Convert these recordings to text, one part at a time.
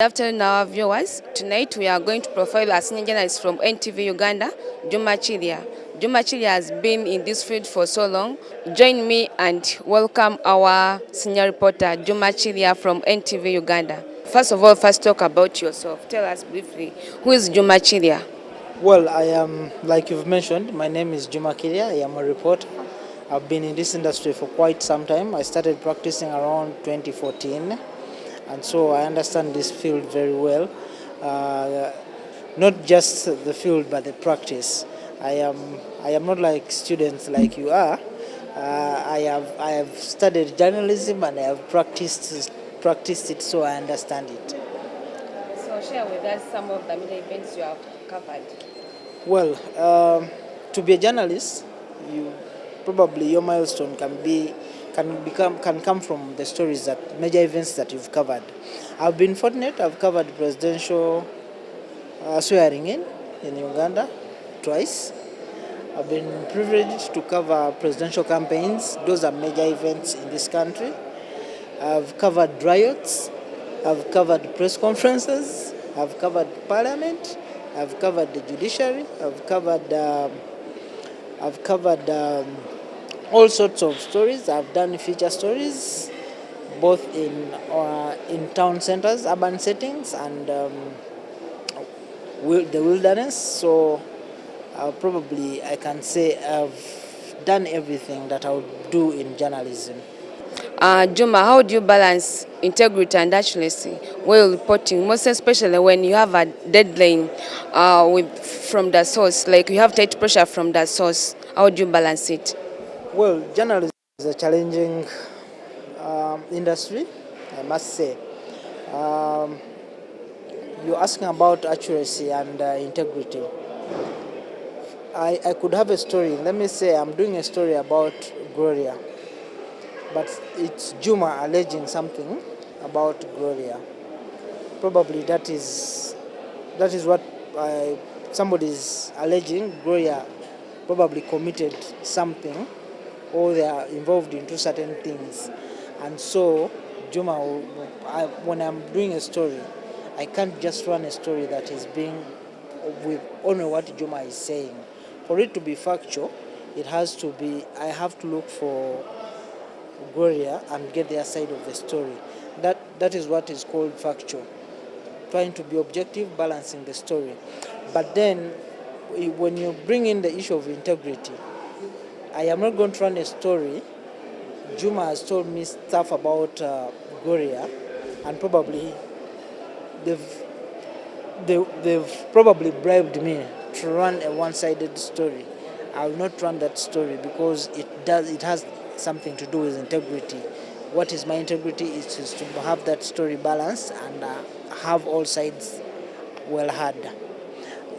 Good afternoon, our viewers. Tonight we are going to profile a senior journalist from NTV Uganda, Juma Chilia. Juma Chilia has been in this field for so long. Join me and welcome our senior reporter, Juma Chilia from NTV Uganda. First of all, first talk about yourself. Tell us briefly, who is Juma Chilia? Well, I am, like you've mentioned, my name is Juma Kiria. I am a reporter. I've been in this industry for quite some time. I started practicing around 2014, and so I understand this field very well. Uh, Not just the field, but the practice. I am not like students like you are. I have studied journalism and I have practiced it, so I understand it. So share with us some of the media events you have covered. Well, to be a journalist, you probably your milestone can come from the stories that major events that you've covered. I've been fortunate. I've covered presidential swearing in Uganda twice. I've been privileged to cover presidential campaigns. Those are major events in this country. I've covered riots. I've covered press conferences. I've covered parliament. I've covered the judiciary. I've covered all sorts of stories. I've done feature stories, both in town centers, urban settings, and the wilderness. So probably I can say I've done everything that I would do in journalism. Juma, how do you balance integrity and accuracy while reporting, most especially when you have a deadline from the source, like you have tight pressure from the source? How do you balance it? Well, journalism is a challenging industry, I must say. Um, you're asking about accuracy and integrity. I could have a story. Let me say I'm doing a story about Gloria, but it's Juma alleging something about Gloria. Probably that is what somebody is alleging. Gloria probably committed something, or they are involved into certain things, and so Juma, when I'm doing a story, I can't just run a story that is being with only what Juma is saying. For it to be factual, it has to be. I have to look for Gloria and get their side of the story. That is what is called factual. Trying to be objective, balancing the story. But then, when you bring in the issue of integrity, I am not going to run a story. Juma has told me stuff about Gloria, and probably they've they've probably bribed me to run a one-sided story. I will not run that story because it has something to do with integrity. What is my integrity is to have that story balanced and have all sides well heard.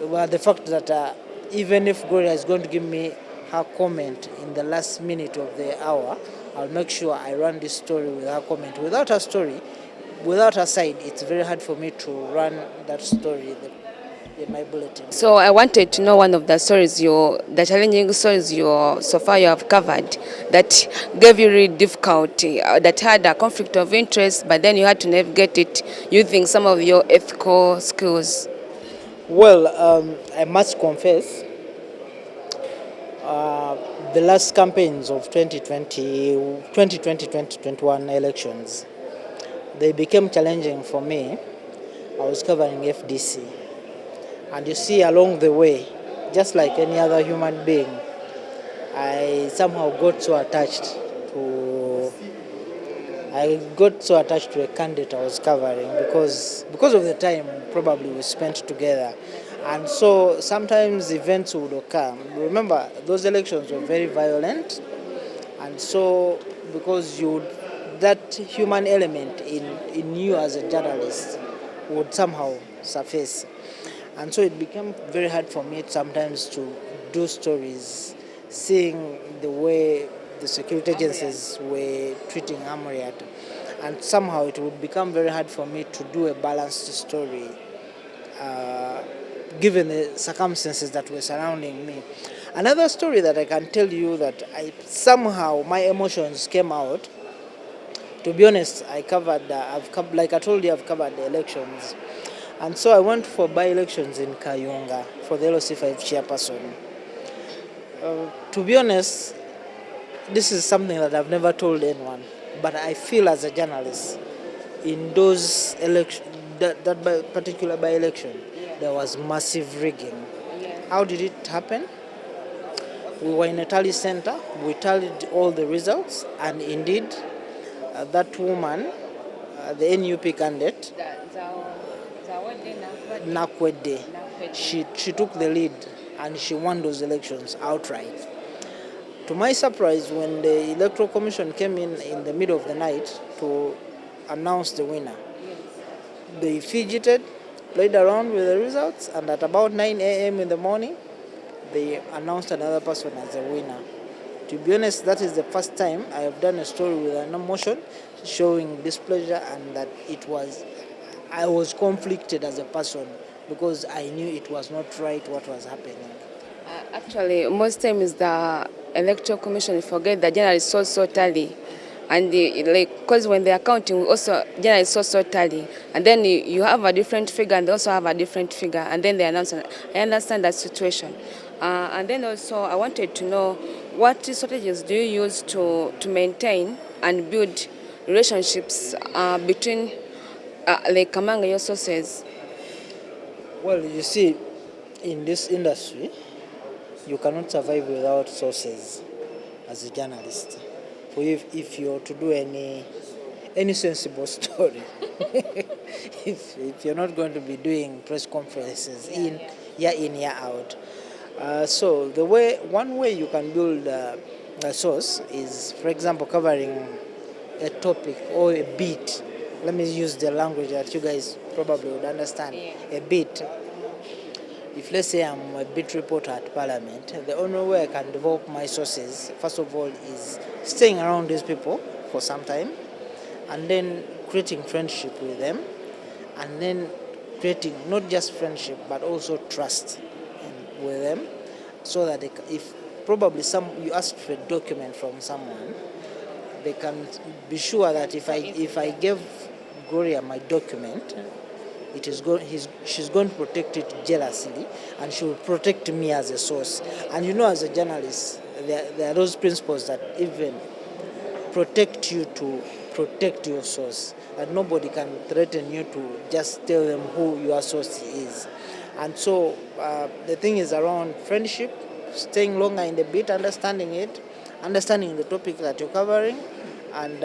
Well, the fact that even if Gloria is going to give me her comment in the last minute of the hour, I'll make sure I run this story with her comment. Without her side, it's very hard for me to run that story in my bulletin. So I wanted to know one of the stories the challenging stories so far you have covered that gave you really difficulty, that had a conflict of interest, but then you had to navigate it using some of your ethical skills. Well, I must confess, the last campaigns of 2020-2021 elections, they became challenging for me. I was covering FDC. And you see, along the way, just like any other human being, I somehow got so attached to a candidate I was covering because of the time probably we spent together. And so sometimes events would occur. Remember, those elections were very violent, and so because that human element in you as a journalist would somehow surface. And so it became very hard for me sometimes to do stories, seeing the way the security agencies were treating Amriat. And somehow it would become very hard for me to do a balanced story, given the circumstances that were surrounding me. Another story that I can tell you that somehow my emotions came out, To be honest, like I told you, I've covered the elections. And so I went for by-elections in Kayunga for the LOC5 chairperson. To be honest, this is something that I've never told anyone, but I feel as a journalist, in those particular by-election, there was massive rigging. How did it happen? We were in a tally center, we tallied all the results, and indeed, that woman, the NUP candidate, Nakwede, she took the lead and she won those elections outright. To my surprise, when the Electoral Commission came in the middle of the night to announce the winner, they fidgeted, played around with the results, and at about 9 a.m. in the morning, they announced another person as a winner. To be honest, that is the first time I have done a story with an emotion showing displeasure, and that I was conflicted as a person because I knew it was not right what was happening. Actually, most times the electoral commission forget that journalists also tally, and because when they are counting, also journalists also tally, and then you have a different figure, and they also have a different figure, and then they announce. I understand that situation, and then also I wanted to know what strategies do you use to maintain and build relationships between among your sources. Well, you see, in this industry, you cannot survive without sources as a journalist. For if you're to do any sensible story, if you're not going to be doing press conferences year in, year out. So one way you can build a source is, for example, covering a topic or a beat. Let me use the language that you guys probably would understand. A beat. If let's say I'm a beat reporter at Parliament, the only way I can develop my sources, first of all, is staying around these people for some time, and then creating friendship with them, and then creating not just friendship but also trust with them, so that if probably you ask for a document from someone, they can be sure that if I give Gloria my document, she's going to protect it jealously, and she will protect me as a source. And as a journalist, there are those principles that even protect you to protect your source, that nobody can threaten you to just tell them who your source is. And so the thing is around friendship, staying longer in the beat, understanding the topic that you're covering, and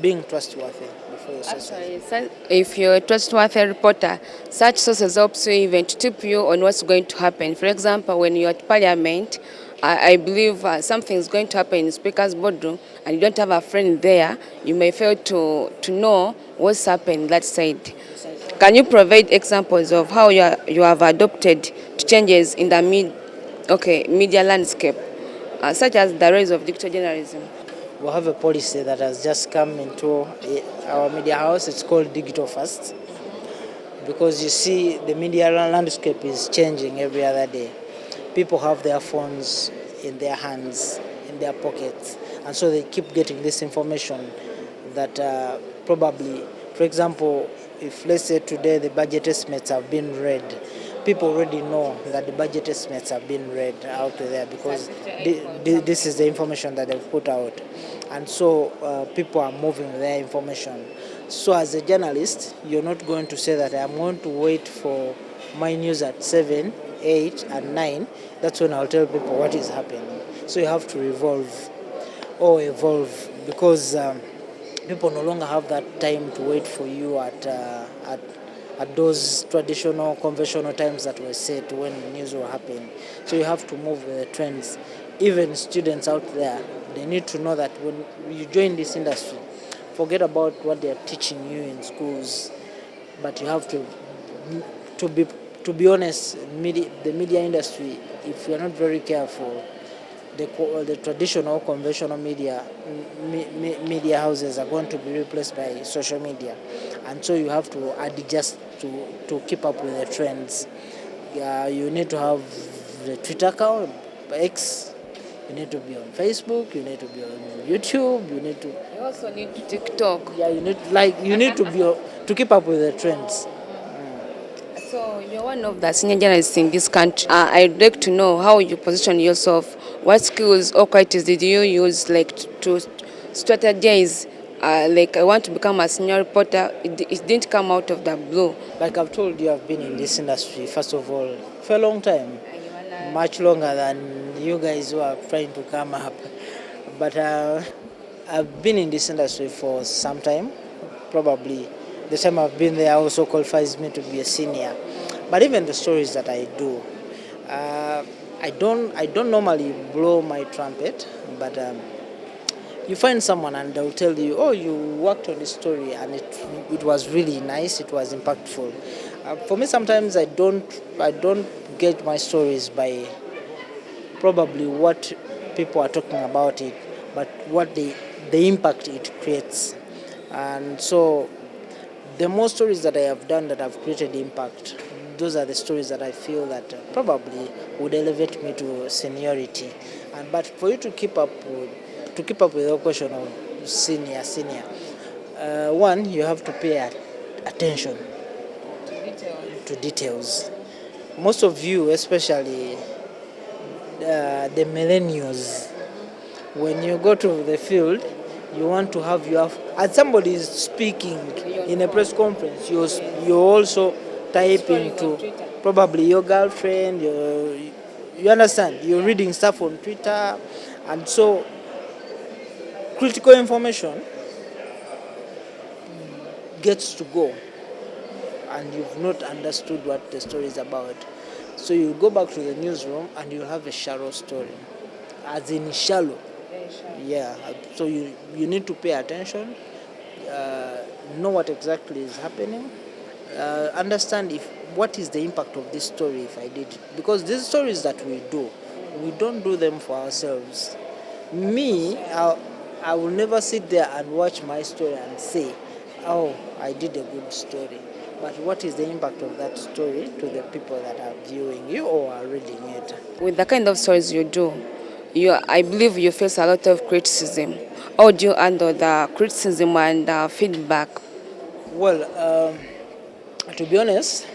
being trustworthy before your sources. Actually, if you're a trustworthy reporter, such sources helps you even to tip you on what's going to happen. For example, when you're at Parliament, I believe something is going to happen in the Speaker's boardroom, and you don't have a friend there, you may fail to know what's happening that side. Can you provide examples of how you have adopted to changes in the media landscape, such as the rise of digital journalism? We have a policy that has just come into our media house. It's called Digital First, because you see the media landscape is changing every other day. People have their phones in their hands, in their pockets, and so they keep getting this information that probably, for example, if let's say today the budget estimates have been read, people already know that the budget estimates have been read out there, because this is the information that they've put out. And so people are moving with their information. So as a journalist, you're not going to say that I'm going to wait for my news at 7, 8, and 9. That's when I'll tell people what is happening. So you have to evolve, because people no longer have that time to wait for you at those traditional, conventional times that were set when the news were happening. So you have to move with the trends. Even students out there, they need to know that when you join this industry, forget about what they are teaching you in schools, but you have to be honest, the media industry, if you're not very careful, the traditional conventional media houses are going to be replaced by social media, and so you have to adjust to keep up with the trends. You need to have the Twitter account, X, You need to be on Facebook, you need to be on YouTube, you need to... You also need TikTok. Yeah, you need to be to keep up with the trends. So you're one of the senior journalists in this country. I'd like to know how you position yourself. What skills or qualities did you use, like to strategize? Like I want to become a senior reporter. It didn't come out of the blue. Like I've told you, I've been in this industry, first of all, for a long time, much longer than you guys who are trying to come up. But I've been in this industry for some time. Probably the time I've been there also qualifies me to be a senior. But even the stories that I do, I don't normally blow my trumpet, but you find someone and they'll tell you, oh, you worked on this story and it was really nice, it was impactful. For me, sometimes I don't get my stories by probably what people are talking about it, but what the impact it creates. And so the more stories that I have done that have created impact, those are the stories that I feel that probably would elevate me to seniority. And but for you to keep up with the question of senior, one, you have to pay attention to details. Most of you, especially the millennials, when you go to the field, you want to have as somebody is speaking in a press conference, you also typing to probably your girlfriend, you understand, you're reading stuff on Twitter, and so critical information gets to go, and you've not understood what the story is about. So you go back to the newsroom and you'll have a shallow story, as in shallow. Yeah, so you need to pay attention, know what exactly is happening, understand what is the impact of this story if I did it. Because these stories that we don't do them for ourselves. Me, I will never sit there and watch my story and say, oh, I did a good story. But what is the impact of that story to the people that are viewing you or are reading it? With the kind of stories you do, I believe you face a lot of criticism. How do you handle the criticism and feedback? Well, to be honest,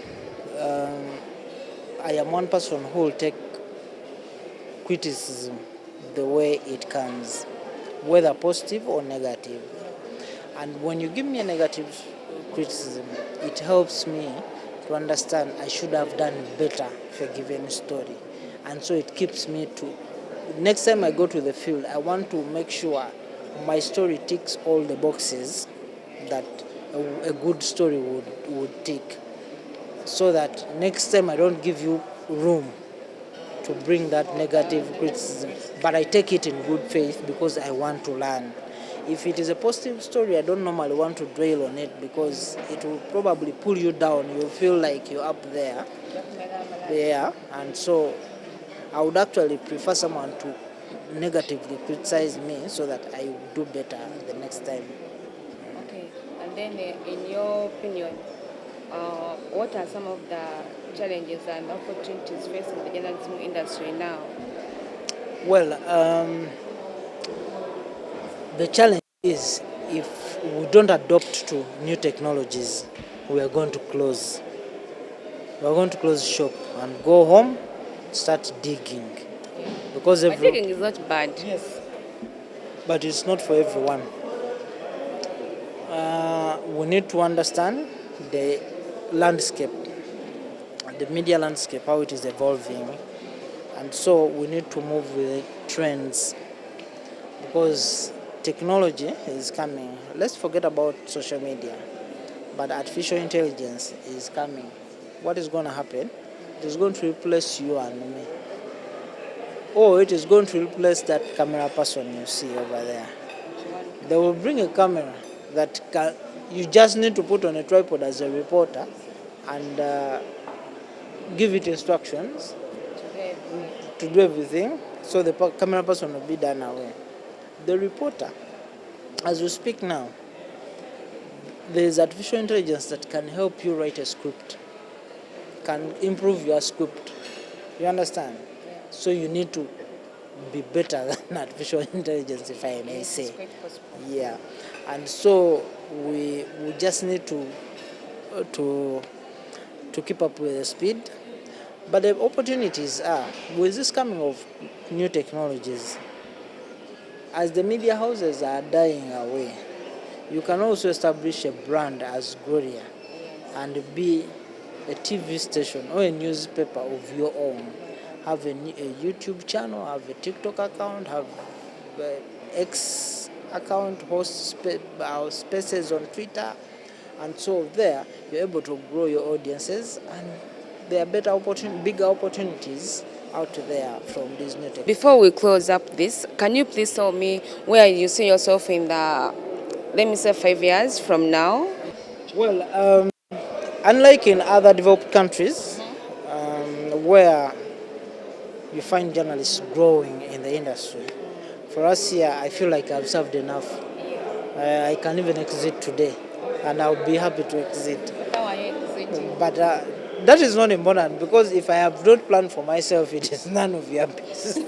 I am one person who will take criticism the way it comes, whether positive or negative. And when you give me a negative criticism, it helps me to understand I should have done better for a given story. And so it keeps me to, next time I go to the field, I want to make sure my story ticks all the boxes that a good story would tick, so that next time I don't give you room to bring that negative criticism, but I take it in good faith because I want to learn. If it is a positive story, I don't normally want to dwell on it because it will probably pull you down. You'll feel like you're up there. Yeah, and so I would actually prefer someone to negatively criticize me so that I will do better the next time. Okay, and then in your opinion, what are some of the challenges and opportunities facing the journalism industry now? Well, the challenge is if we don't adopt to new technologies, we are going to close. We are going to close shop and go home, start digging. Because Digging is not bad. yes, but it's not for everyone. We need to understand the landscape, the media landscape, how it is evolving, and so we need to move with trends because technology is coming. Let's forget about social media, but artificial intelligence is coming. What is going to happen? It is going to replace you and me. Or it is going to replace that camera person you see over there. They will bring a camera that you just need to put on a tripod as a reporter and give it instructions to do everything. So the camera person will be done away. The reporter, as we speak now, there is artificial intelligence that can help you write a script, can improve your script. You understand? So you need to be better than artificial intelligence, if I may say. It's quite possible. Yeah, and so we just need to to keep up with the speed. But the opportunities are, with this coming of new technologies, as the media houses are dying away, you can also establish a brand as Gloria and be a TV station or a newspaper of your own. Have a YouTube channel, have a TikTok account, have X account, host spaces on Twitter, and so there you're able to grow your audiences, and there are bigger opportunities out there from these new technologies. Before we close up this, can you please tell me where you see yourself in the, let me say, 5 years from now? Well, unlike in other developed countries, where you find journalists growing in the industry, for us here, I feel like I've served enough. I can even exit today, and I'll be happy to exit. How are you exiting? But that is not important, because if I have not planned for myself, it is none of your business.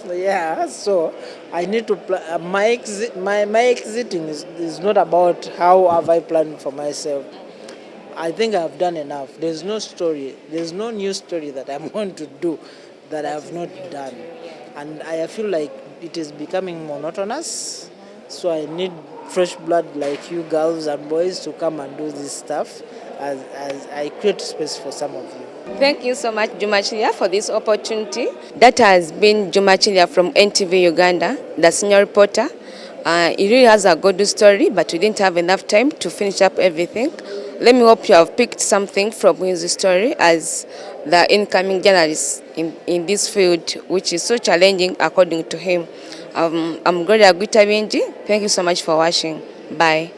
Yeah, so I need to my exiting is not about how have I planned for myself. I think I've done enough. There's no new story that I'm going to do that I have not done. And I feel like it is becoming monotonous. So I need fresh blood like you girls and boys to come and do this stuff as I create space for some of you. Thank you so much, Juma Chilia, for this opportunity. That has been Juma Chilia from NTV Uganda, the senior reporter. He really has a good story, but we didn't have enough time to finish up everything. Let me hope you have picked something from his story as the incoming journalist in this field, which is so challenging according to him. I'm Gloria Gwitabingi. Thank you so much for watching. Bye.